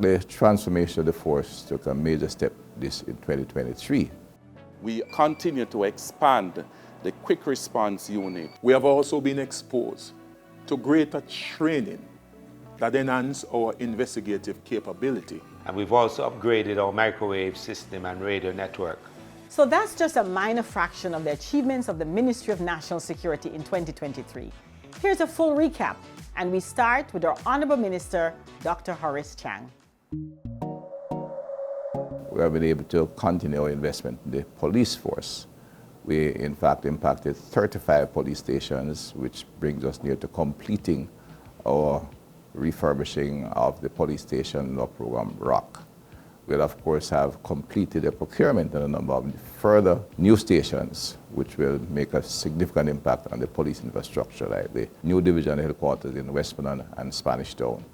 The transformation of the force took a major step in 2023. We continue to expand the quick response unit. We have also been exposed to greater training that enhance our investigative capability. And we've also upgraded our microwave system and radio network. So that's just a minor fraction of the achievements of the Ministry of National Security in 2023. Here's a full recap, and we start with our Honorable Minister, Dr. Horace Chang. We have been able to continue our investment in the police force. We, in fact, impacted 35 police stations, which brings us near to completing our refurbishing of the police station law program, ROC. We'll, of course, have completed the procurement on a number of further new stations, which will make a significant impact on the police infrastructure, like the new division headquarters in Westmoreland and Spanish Town.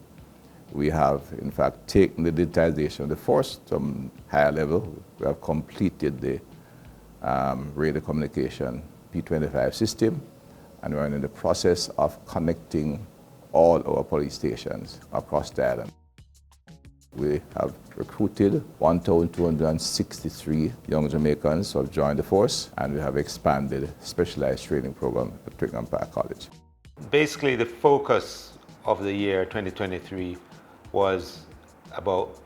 We have, in fact, taken the digitization of the force to a higher level. We have completed the radio communication P25 system, and we're in the process of connecting all our police stations across the island. We have recruited 1,263 young Jamaicans who have joined the force, and we have expanded specialized training program at Twickenham Park College. Basically, the focus of the year 2023 was about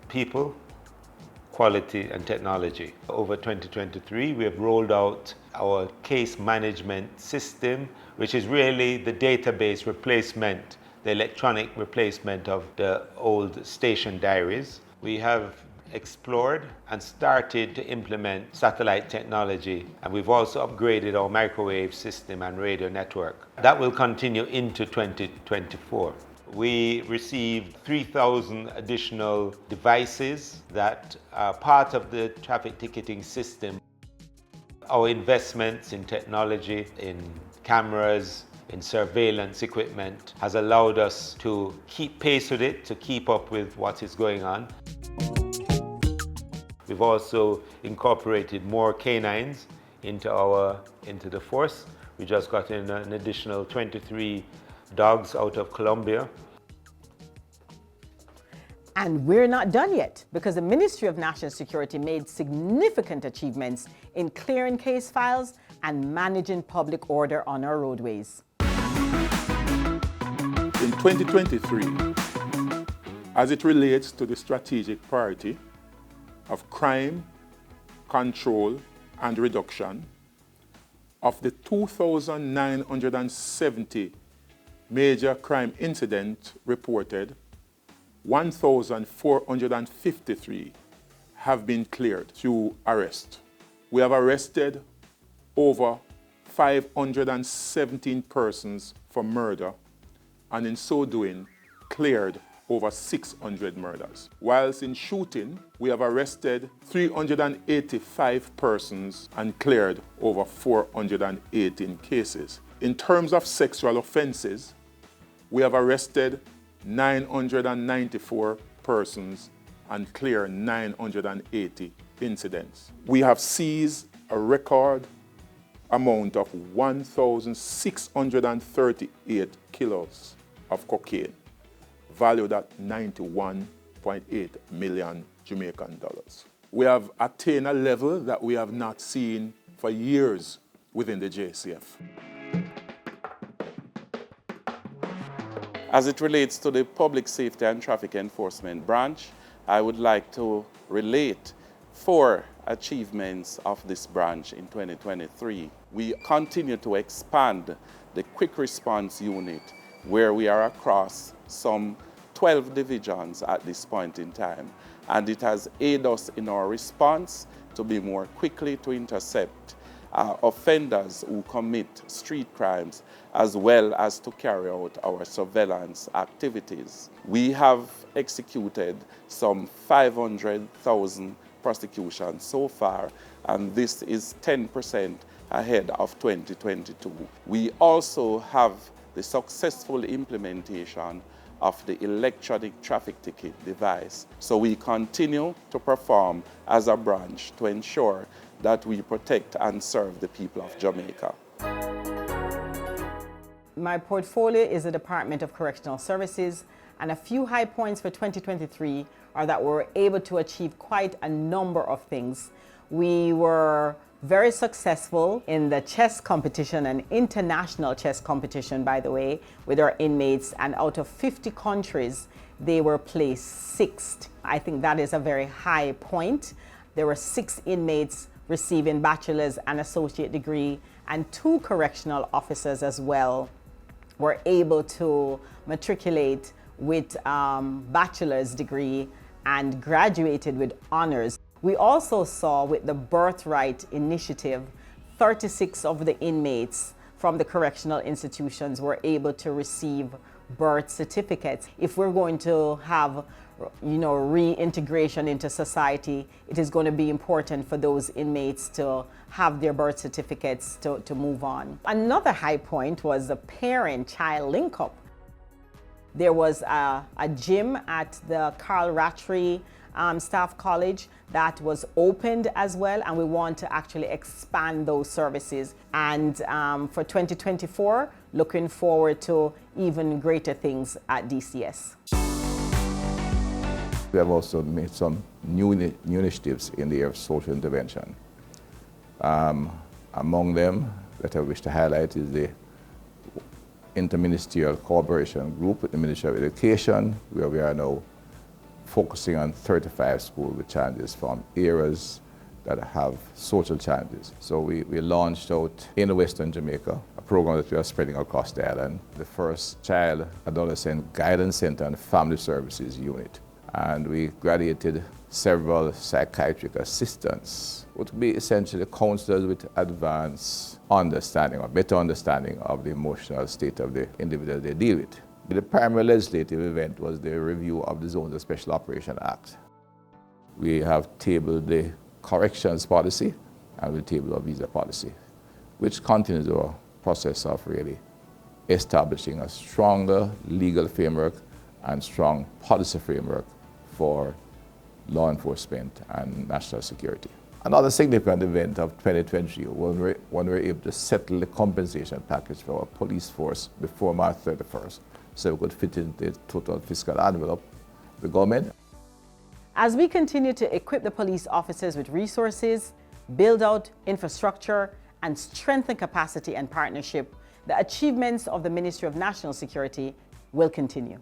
people, quality, and technology. Over 2023, we have rolled out our case management system, which is really the database replacement, the electronic replacement of the old station diaries. We have explored and started to implement satellite technology, and we've also upgraded our microwave system and radio network. That will continue into 2024. We received 3,000 additional devices that are part of the traffic ticketing system. Our investments in technology, in cameras, in surveillance equipment has allowed us to keep pace with it, to keep up with what is going on. We've also incorporated more canines into the force. We just got in an additional 23 dogs out of Colombia. And we're not done yet, because the Ministry of National Security made significant achievements in clearing case files and managing public order on our roadways. In 2023, as it relates to the strategic priority of crime, control, and reduction, of the 2,970 major crime incidents reported, 1,453 have been cleared through arrest. We have arrested over 517 persons for murder, and in so doing, cleared over 600 murders. Whilst in shooting, we have arrested 385 persons and cleared over 418 cases. In terms of sexual offenses, we have arrested 994 persons and cleared 980 incidents. We have seized a record amount of 1,638 kilos of cocaine, valued at 91.8 million Jamaican dollars. We have attained a level that we have not seen for years within the JCF. As it relates to the Public Safety and Traffic Enforcement branch, I would like to relate 4 achievements of this branch in 2023. We continue to expand the Quick Response Unit, where we are across some 12 divisions at this point in time. And it has aided us in our response to be more quickly to intercept offenders who commit street crimes, as well as to carry out our surveillance activities. We have executed some 500,000 prosecutions so far, and this is 10% ahead of 2022. We also have the successful implementation of the electronic traffic ticket device. So we continue to perform as a branch to ensure that we protect and serve the people of Jamaica. My portfolio is the Department of Correctional Services, And a few high points for 2023 are that we were able to achieve quite a number of things. We were very successful in the chess competition, an international chess competition, by the way, with our inmates, and out of 50 countries, they were placed 6th. I think that is a very high point. There were 6 inmates receiving bachelor's and associate degree, and 2 correctional officers as well were able to matriculate with bachelor's degree and graduated with honors. We also saw with the Birthright Initiative, 36 of the inmates from the correctional institutions were able to receive birth certificates. If we're going to have, reintegration into society, it is going to be important for those inmates to have their birth certificates to move on. Another high point was the parent-child link-up. There was a gym at the Carl Rattray Staff College that was opened as well, and we want to actually expand those services. And for 2024, looking forward to even greater things at DCS. We have also made some new initiatives in the area of social intervention. Among them that I wish to highlight is the Interministerial Cooperation Group with the Ministry of Education, where we are now focusing on 35 schools with challenges from areas that have social challenges. So we launched out in Western Jamaica a program that we are spreading across the island, the first Child Adolescent Guidance Center and Family Services Unit. And we graduated several psychiatric assistants, which would be essentially counselors with advanced understanding or better understanding of the emotional state of the individual they deal with. The primary legislative event was the review of the Zones of Special Operation Act. We have tabled the corrections policy and we tabled a visa policy, which continues our process of really establishing a stronger legal framework and strong policy framework for law enforcement and national security. Another significant event of 2023 when we were able to settle the compensation package for our police force before March 31st, so we could fit in the total fiscal envelope of the government. As we continue to equip the police officers with resources, build out infrastructure, and strengthen capacity and partnership, the achievements of the Ministry of National Security will continue.